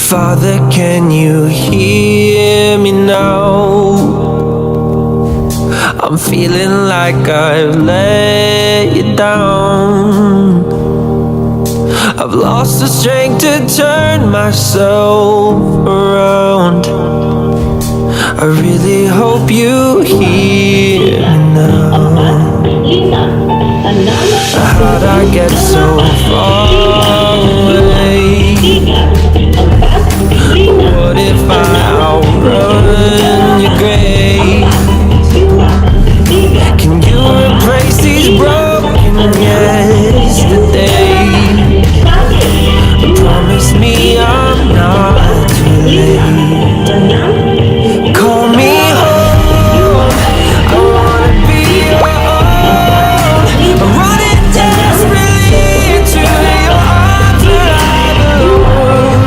Father, can you hear me now? I'm feeling like I've let you down. I've lost the strength to turn myself around. I really hope you hear me now. How'd I get so far away? What if I outrun your grave? Can you replace these broken yesterdays? Promise me I'm not too late. Call me home, I wanna be your own. I'm running desperately into your arms where I belong.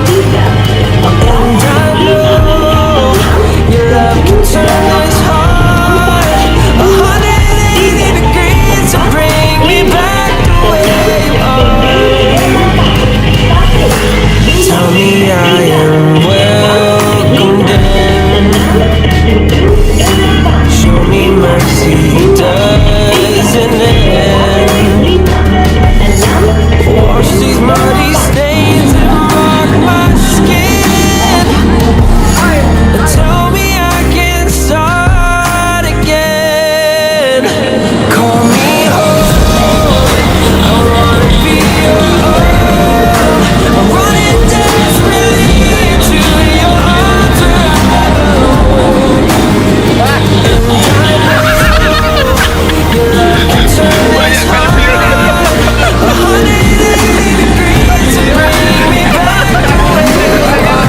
And I know your love can turn this heart 180 degrees to bring me back to where you are. Tell me I am welcomed in. Show me mercy doesn't end. Wash these muddy stains that mark my skin. And tell me I can start again. Call me home, I wanna be your own. I'm running desperately into your arms where I belong. And I know your love can turn this heart 180 degrees to bring me back to where you are.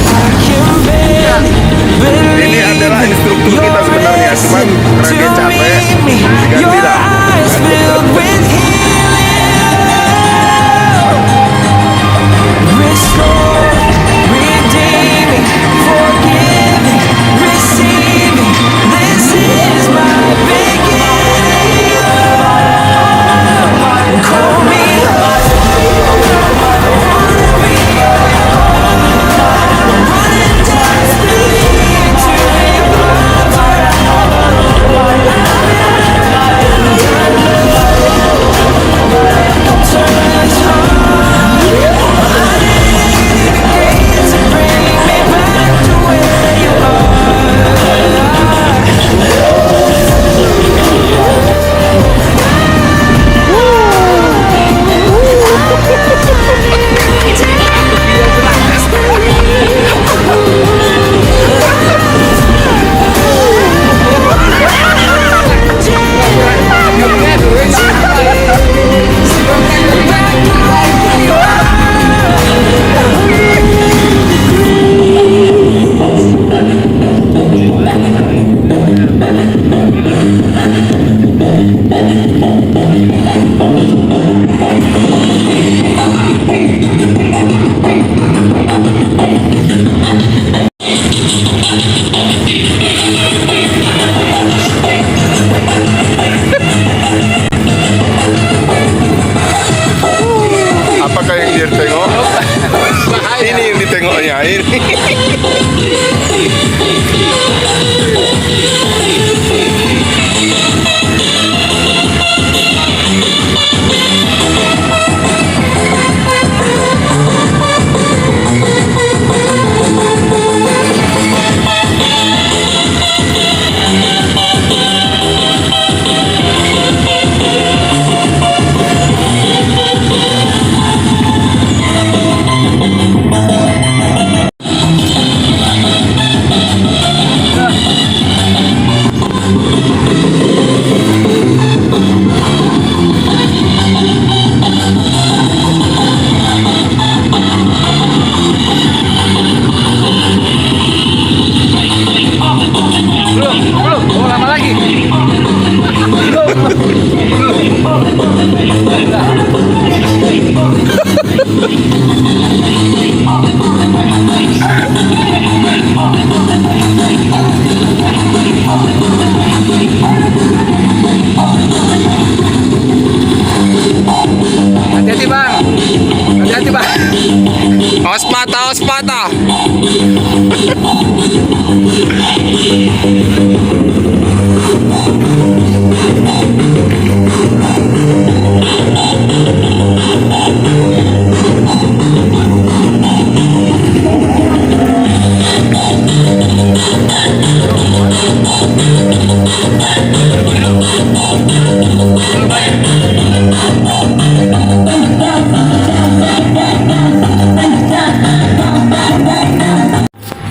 I can barely Ini adalah instruktur believe kita you're sebenarnya, cuman karena dia to capek meet me. diganti Your dah. eyes filled with restore, redeeming, forgiving, receiving. This is my beginning. Call me home. I wanna be your own. I'm running desperately into your arms where I belong.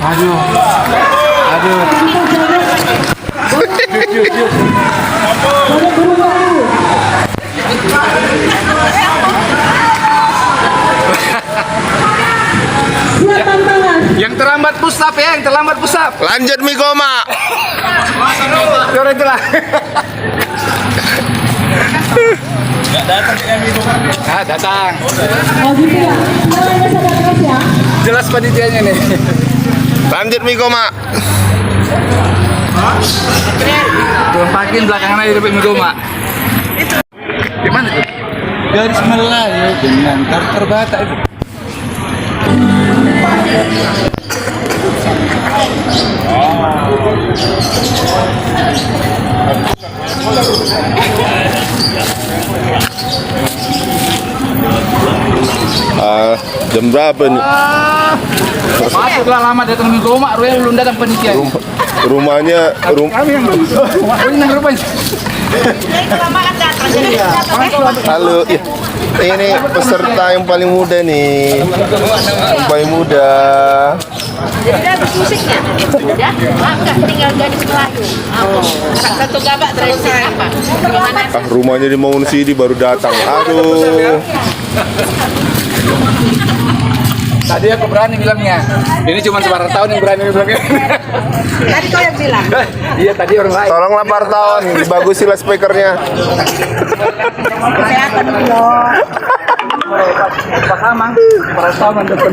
Aduh. Yang terlambat push up ya, yang terlambat push up. Lanjut Miko, Mak. Coba itulah. Ah, datang. Jelas panitianya nih. Lanjut Miko, Mak. Dompakin belakangan aja dapat Mak. Gimana tuh? Garis Melayu dengan karakter Batak itu. Jam berapa nih? Masuklah lama datang Minggu Mak, belum datang panitia. Rumahnya Kami yang ini rupanya. Halo, ini peserta yang paling muda nih. Yang paling muda. Jadi udah habis musiknya? Ya? Enggak, tinggal gadis Melayu. Satu gabak terus apa? Gimana? Rumahnya di Mangun City baru datang. Aduh. Tadi aku berani bilangnya. Ini cuma separuh tahun yang berani bilangnya. Tadi kau yang bilang. Iya tadi orang lain. Tolonglah Partawan, dibagusin lah speakernya. Kesehatan dulu. Pas sama, separuh tahun yang depan.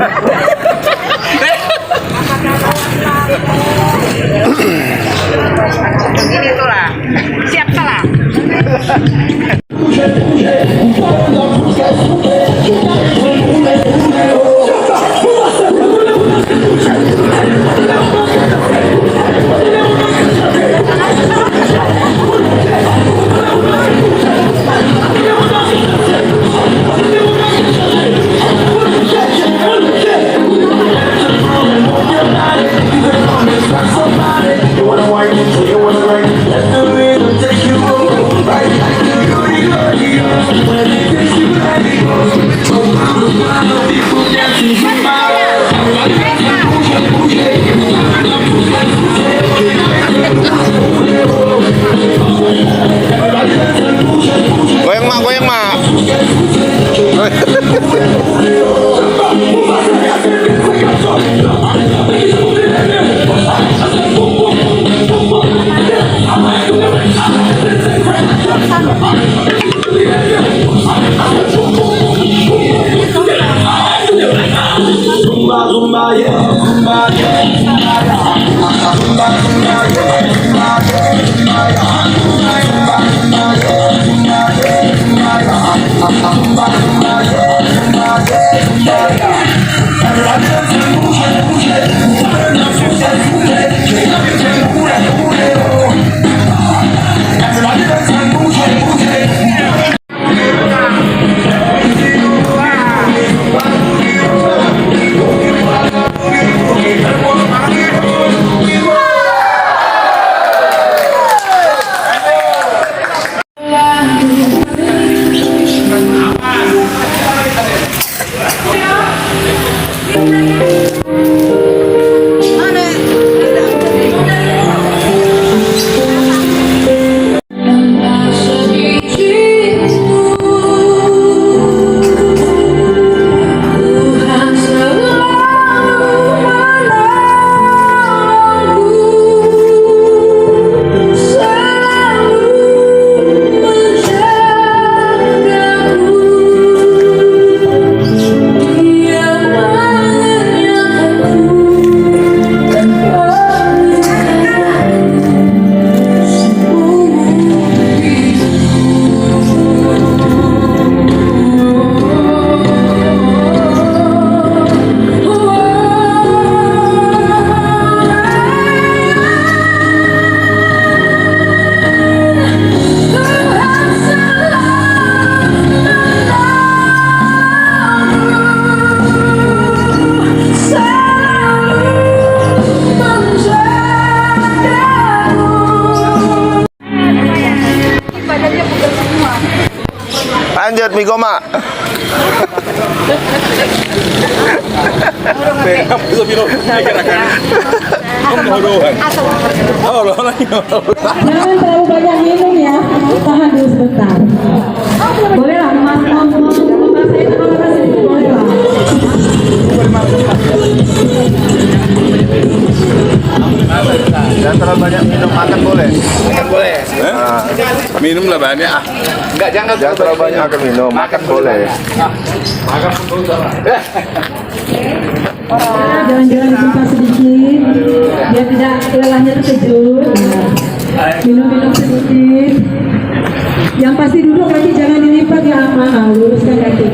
Begini itulah. Siap salah. Goyang Mak, goyang Mak. Lanjut mie goma. Jangan terlalu banyak minum ya. Tahan dulu sebentar. Boleh lah, mas saya terima kasih. Boleh lah. Jangan terlalu banyak minum, makan boleh. Makan boleh. Minum lah banyak. Enggak, jangan Terlalu banyak makan minum, makan boleh. Makan pun boleh. Jalan-jalan sebentar sedikit. Biar tidak lelahnya terkejut. Minum-minum sedikit. Yang pasti duduk kaki jangan dilipat ya, Ama. Luruskan kaki.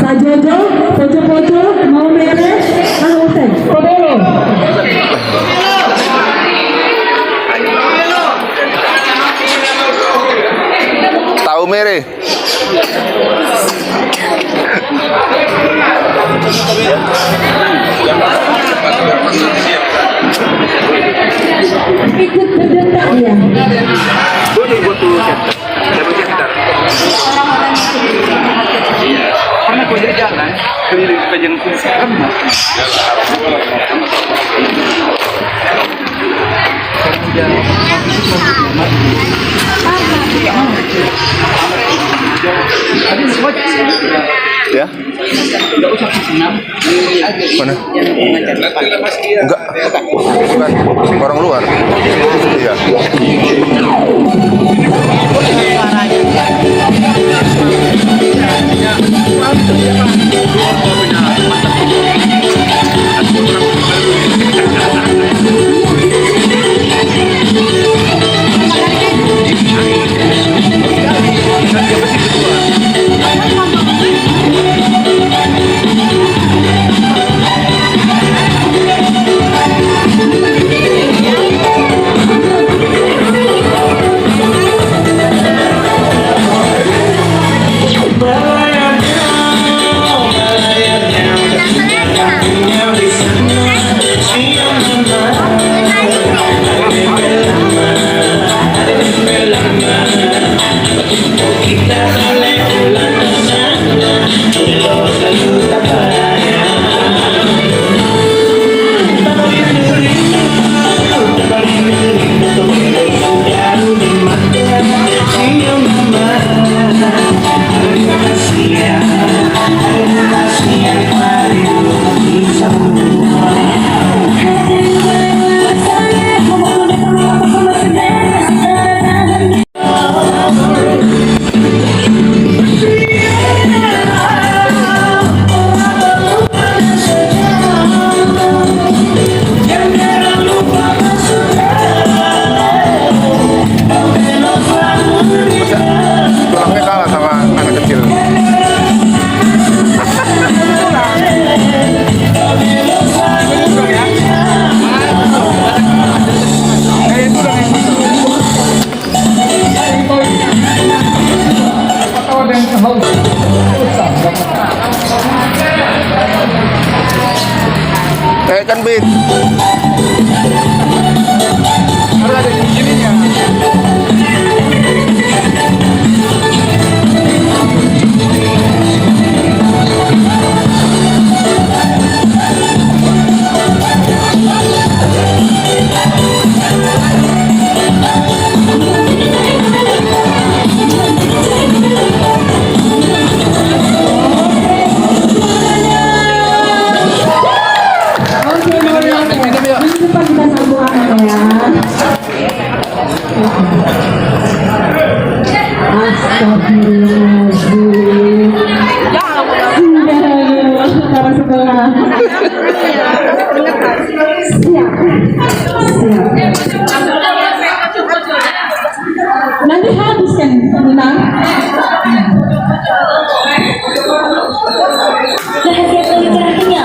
Sajojo, pojo-pojo, mau merah, mau teh. Kodoro. Tahu mere. Ikut berdetak dia. Karena kau jadi jalan, keliling pejang kan. Ya? Mana? Enggak. Bukan orang luar. Iya. Tulangnya kalah sama anak kecil. Kayak kan Bit. Harus ada di sininya. Oke, boleh. Ini cepat kita sambung ya. Astagfirullahaladzim. Cara sebelah. Siap. Nanti habiskan, Nina. Rahasia pernikahannya.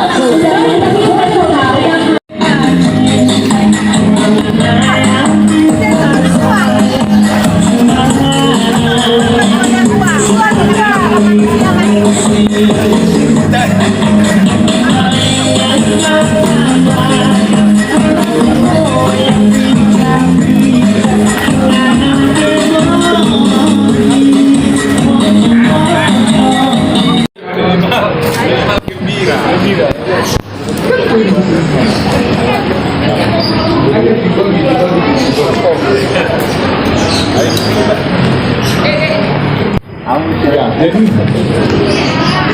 Jadi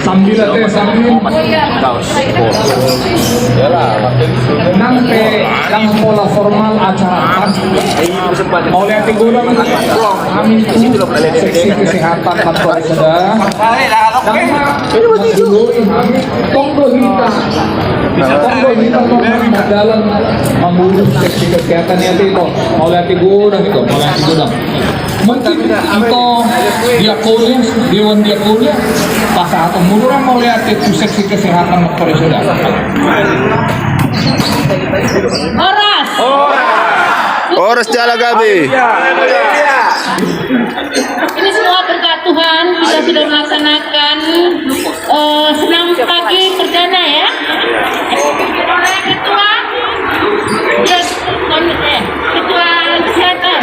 sambil nanti yang pola formal acara oleh tinggulan kami seksi kesehatan kantor sudah tonggo kita dalam mengurus seksi kesehatan itu oleh tinggulan mungkin itu diakunya dewan diakunya pas atau murah mau lihat itu seksi kesehatan kantor sudah. Horas Jala Gabi. Ini semua berkat Tuhan kita sudah melaksanakan senam pagi perdana ya. Ketua Ketua Kesehatan.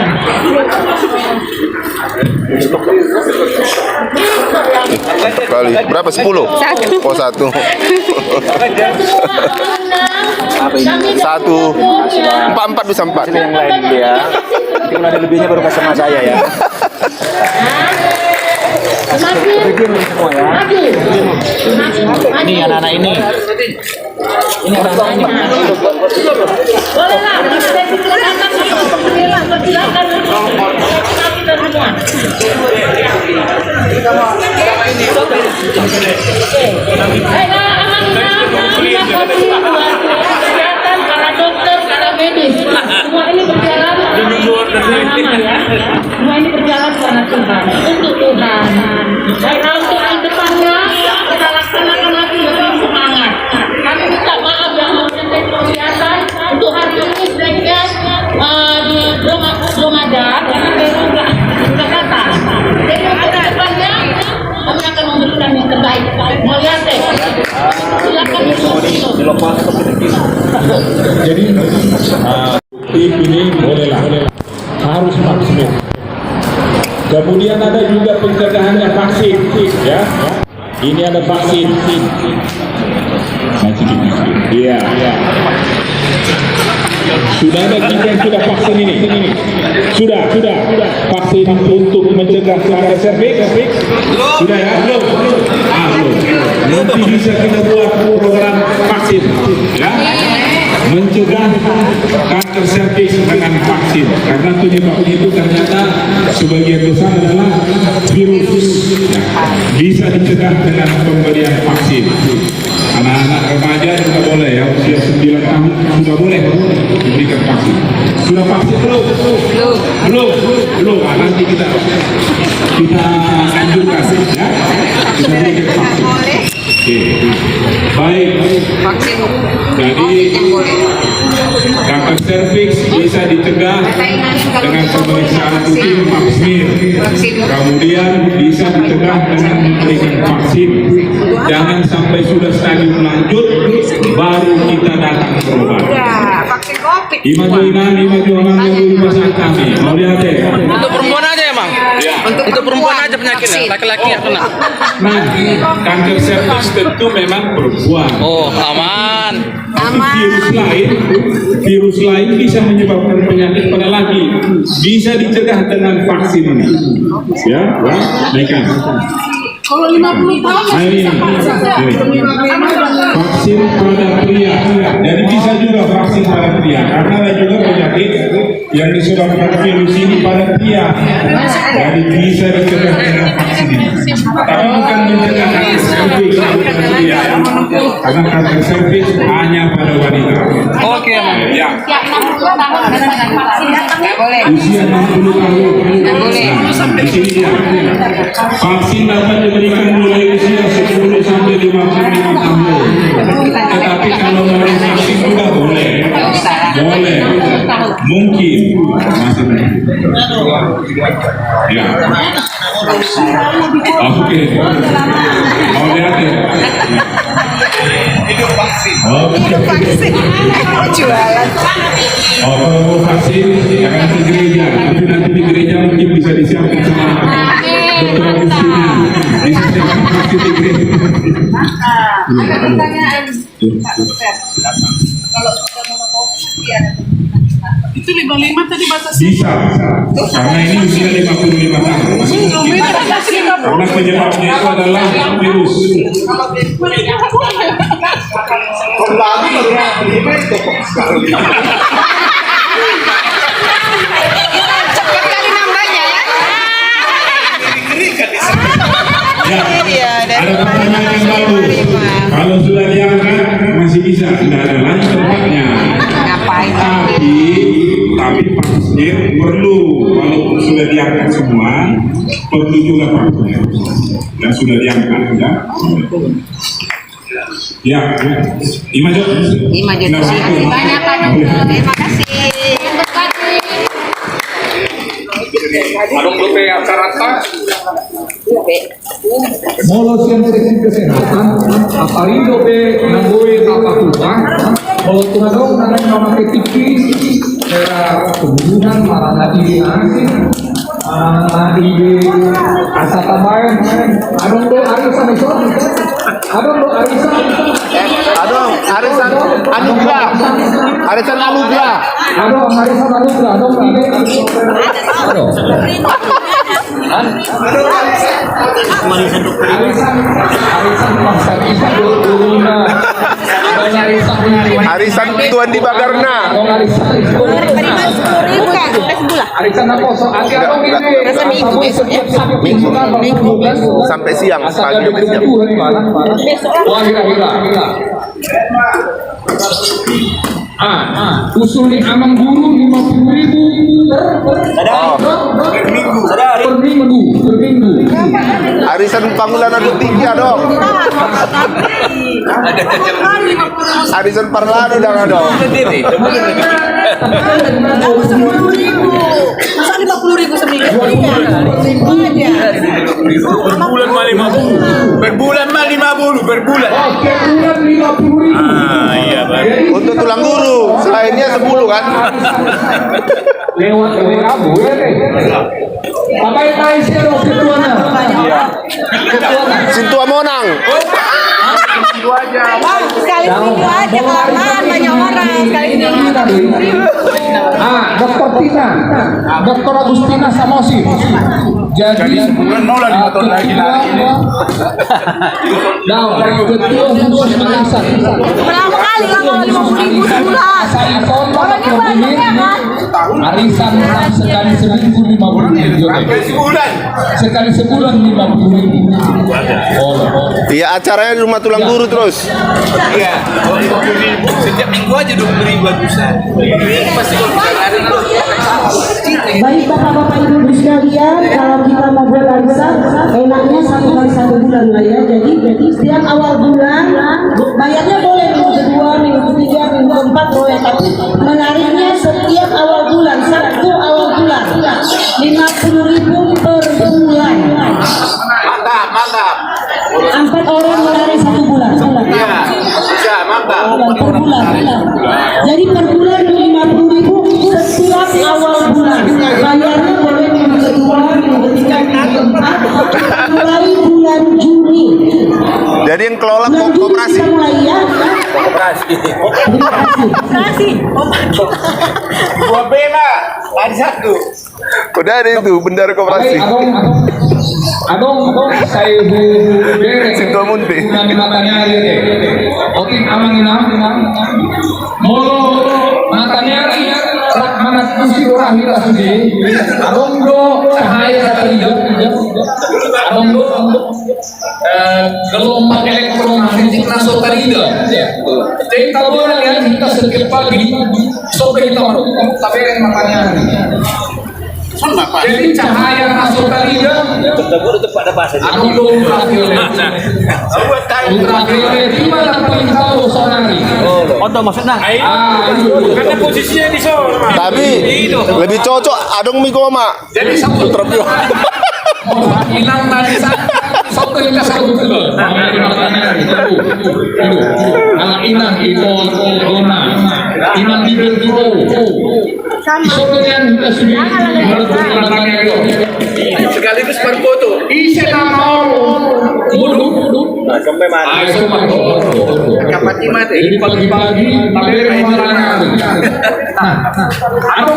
Kali berapa? 10? Oh, 1. 1. 4 bisa 4. Yang lain dulu ya. Nanti kalau ada lebihnya baru kasih sama saya ya. Ini anak-anak ini. Ini anak-anak ini. Boleh lah, kita silakan persilakan kita semua. Kesehatan, para dokter, para medis, semua ini berjalan sama ya. Semua ini berjalan karena Tuhan, untuk Tuhan. Dan untuk ke depannya kita laksanakan lagi dengan semangat. Kami minta maaf yang mengenai kesehatan untuk hari ini sebaiknya di Ramadan sudah datang. Jadi untuk depannya kami akan memberikan yang terbaik. Melihat deh, silakan Jadi tim ini bolehlah harus vaksin. Kemudian ada juga pencegahannya vaksin, ya. Ini ada vaksin. Iya. Sudah ada kita yang sudah vaksin ini. Sudah. Vaksin untuk mencegah kanker serviks. Sudah ya? Belum. Nanti bisa kita buat program vaksin, ya. Mencegah kanker serviks dengan vaksin. Karena penyebab itu ternyata sebagian besar adalah virus. Ya. Bisa dicegah dengan pemberian vaksin. Anak-anak remaja juga boleh ya, usia 9 tahun sudah boleh diberikan vaksin. Sudah vaksin belum? Belum. Nah, nanti kita anjurkan ya. Kita berikan vaksin. Oke. Baik. Jadi kanker serviks bisa dicegah dengan pemeriksaan rutin pap smear. Kemudian bisa dicegah dengan memberikan vaksin. Jangan sampai sudah stadium lanjut baru kita datang berobat. vaksin COVID. Imaju orang yang di rumah sakit kami. Mau lihat deh. Untuk perempuan aja emang? Ya. Untuk perempuan aja penyakitnya, laki-laki nggak kena. Nah, kanker serviks tentu memang perempuan. Oh, aman. Virus lain bisa menyebabkan penyakit pada laki. Bisa dicegah dengan vaksin ini. Ya, baikkan. Kalau 50 tahun vaksin pada pria. Jadi bisa juga vaksin pada pria. Karena ada juga penyakit yang disebabkan virus ini pada pria. Jadi bisa dicegah dengan vaksin ini. Tapi bukan mencegah kanker serviks pada pria. Karena kanker serviks hanya pada wanita. Oke, Bang. Ya. ya 60 tahun dengan vaksin nggak boleh. Usia 60 tahun. Nah, di sini ya. Vaksin dapat diberikan mulai usia 10 sampai 55 tahun. Tetapi kalau mau vaksin juga boleh. Mungkin masih. Ya. Oke. Mau lihat ya? Hidup vaksin. Jualan. Oh, kalau mau vaksin jangan ke gereja, tapi nanti di gereja mungkin bisa disiapkan sama Dr. Agustina. Disiapkan vaksin di gereja. Ada pertanyaan, Pak Dokter. Kalau monopause pasti ada Itu 55 tadi batasnya. Bisa, karena ini usia 55 tahun. Karena penyebabnya itu adalah virus. Ya, ada pertanyaan yang bagus. Kalau sudah diangkat masih bisa, tidak ada lagi tempatnya. Tapi pasien perlu, walaupun sudah diangkat semua, perlu juga pasien yang sudah diangkat ya. Ya, Imajot. Terima kasih banyak Pak Dokter. Terima kasih. Adong dope acarata. Molo sensitif kesehatan, aparindo pe nanggoy kapatuan, molo tunadong nanay mamakai tipis, era kebutuhan para nabi asin, nabi asa tambahan, adong do arisan itu, adong do arisan, Adong, arisan anugerah. Arisan anugerah. adong arisan anugerah, adong ide, adong. Arisan tuan di Bagarna. Arisan apa? So, Sampai siang, pagi sampai siang. Wah, hira. Usul di amang guru 50.000 per minggu. Arisan Pangulan Aduk Tinggi dong. Arisan Parlani dah dong. Masa 50.000 seminggu? Berbulan mah 50. Berbulan mah 50 berbulan. Per bulan 50.000. Iya, Bang. Untuk tulang guru, selainnya 10 kan. Lewat abu ya deh. Pakai sih dong ketuanya. Sintua Monang. Sekali seminggu aja kelamaan banyak orang. Sekali seminggu. Dokter Tina, Dokter Agustina Samosi. Jadi Sebulan mau lah 5 tahun lagi. ketua khusus Makassar. Berapa kali lah kalau 50.000 sebulan? Orangnya banyak ya kan? Arisan sekali seminggu 50.000. Sekali sebulan 50.000. Iya, acaranya di rumah tulang guru terus. Iya. Setiap minggu aja 20.000 bagusan. Ini pasti kalau misalnya ada Baik bapak-bapak ibu sekalian, kalau kita mau berarisan, enaknya 1 kali 1 bulan lah ya. Jadi setiap awal bulan, bayarnya boleh minggu kedua, minggu ketiga, minggu keempat boleh. Tapi menariknya setiap awal bulan, Sabtu awal bulan, 50.000 per bulan. Mantap. 4 orang menarik 1 bulan. Iya. Bisa, mantap. Per bulan. Jadi per bulan 50.000 setiap awal bulan. Bayarnya boleh minggu kedua, minggu ketiga, minggu keempat, mulai bulan Juni. Jadi yang kelola Bulan Juni koperasi. kita mulai ya. Koperasi. Terima kasih. Dua B mah ada 1. Udah ada itu bendara koperasi. Adong saya bere Sintua Munti. Nami matanya deh. Oke, amang molo matanya rak mana kusi orang kita sudi. Adong do cahaya tadi. Adong do gelombang elektromagnetik masuk tadi itu. Jadi kalau orang yang kita setiap pagi sore kita tapi matanya. Jadi cahaya masuk tadi itu pada bahasa. aku ultraviolet. Ultraviolet di mana paling tahu sonari? Oto maksudnya. Karena posisinya di sana. Tapi lebih cocok Adong Migoma. jadi satu terbiak. Hilang tadi satu kita satu dulu. Anak inang ikon gona. Inang bibir dulu. Soalnya kita sudah melakukan Sekaligus berfoto. isi nama mudu. Sampai mana? Kapan Jadi pagi-pagi tabel marah. Nah, ada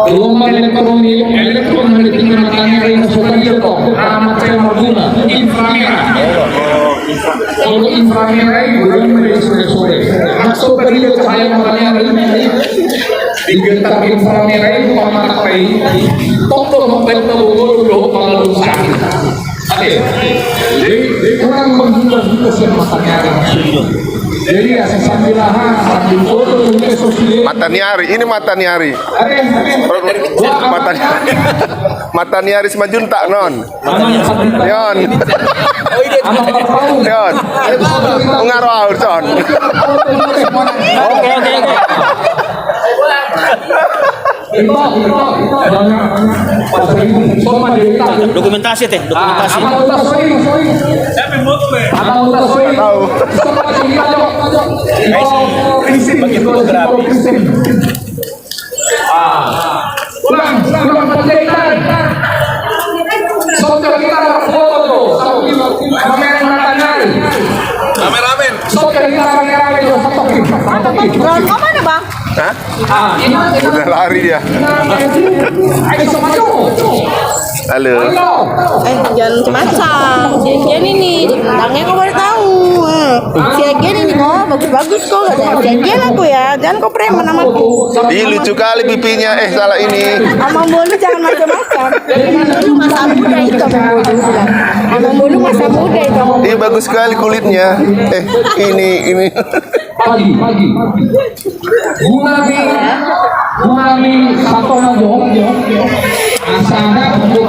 gelombang ekonomi elektron hari tinggal tanya yang sudah itu amat saya guna inframerah. Kalau inframerah belum sore-sore. Masuk periode cahaya matahari di getar inframerah itu memakai toko membentuk pengaruh sakit. Jadi kurang menghina siapa matahari. Jadi ya sambil sambil foto media sosial. Matahari, ini matahari. Matahari semajuntak non. Yon. Yon. Pengaruh aur con. Oke. Dokumentasi teh, dokumentasi. Tahu. Pulang penjahitan. Saudara kita foto, kameramen. Saudara kita kameramen, Ron, kau mana bang? Hah? Udah lari dia. ayo sama Halo. Jangan macam-macam. Si Agen ini, tentangnya kau baru tahu. Si Agen ini kok bagus-bagus kok. Si Agen aku ya, jangan kau preman namaku. Ih, lucu kali pipinya. Salah ini. Amang Bolu jangan macam-macam. Dulu masa muda itu Amang Bolu bilang. Amang Bolu masa muda itu. Ih, bagus sekali kulitnya. Ini. pagi. Gunami satu nado. Asana untuk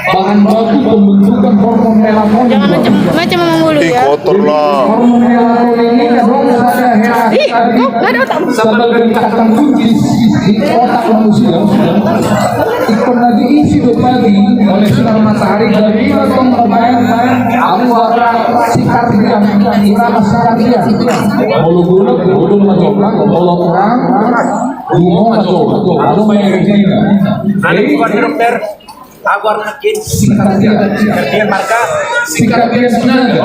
bahan baku pembentukan hormon melanin. Jangan macam Amang Bolu Ih, ya. kotor lah. Hormon melanin ini ada Ih, kok nggak ada otak? sebagai kata kunci di otak manusia. Itu lagi isi berbagi oleh sinar matahari dari atau bermain sikap dia irama sikap dia. Bolu majoplang, bolu terang, bungo majoplang, lalu main kerjanya. Nanti bukan dokter. Aku harus yakin. Sikap dia, Kerjaan marka. sikap dia sebenarnya.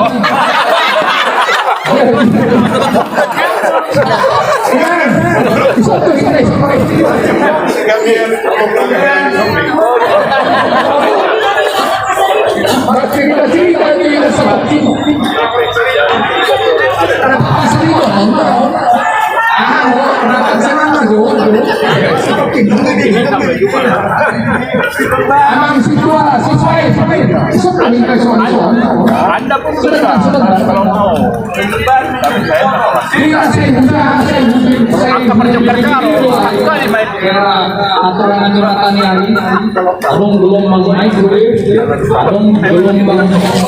Anda pun sebentar kalau mau. Sebentar. Angka perjalanan kali main. Aturan-aturan hari abang belum mengenai abang belum stop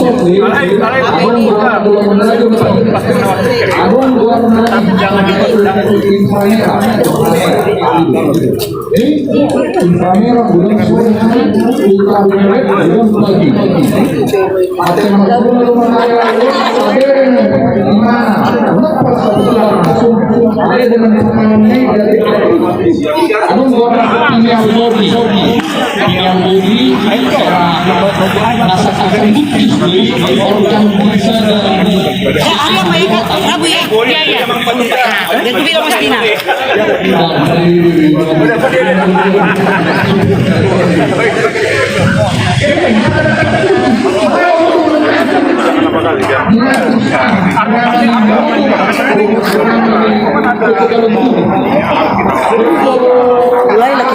abang belum menarik abang belum jangan inframerah inframerah belum ultraviolet belum lagi ada yang belum ada dengan ini abang yang body rasa akan bukti organ bisa Abu ya? Iya. Dan aku bilang Mas Dina. Mulai lagi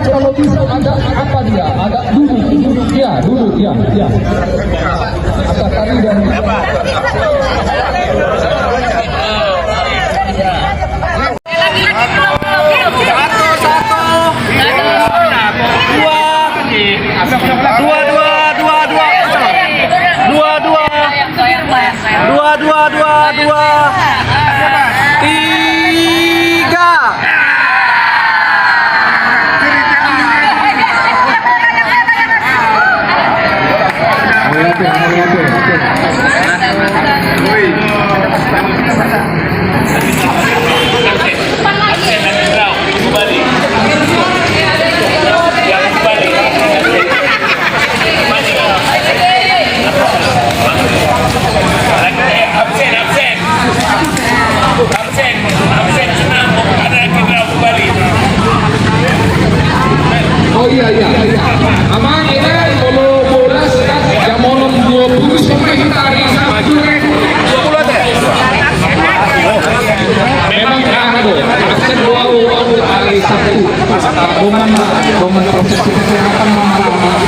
kalau bisa ada apa dia? Ada duduk ya. Ada tadi dan Tiga. dengan proses kesehatan masyarakat.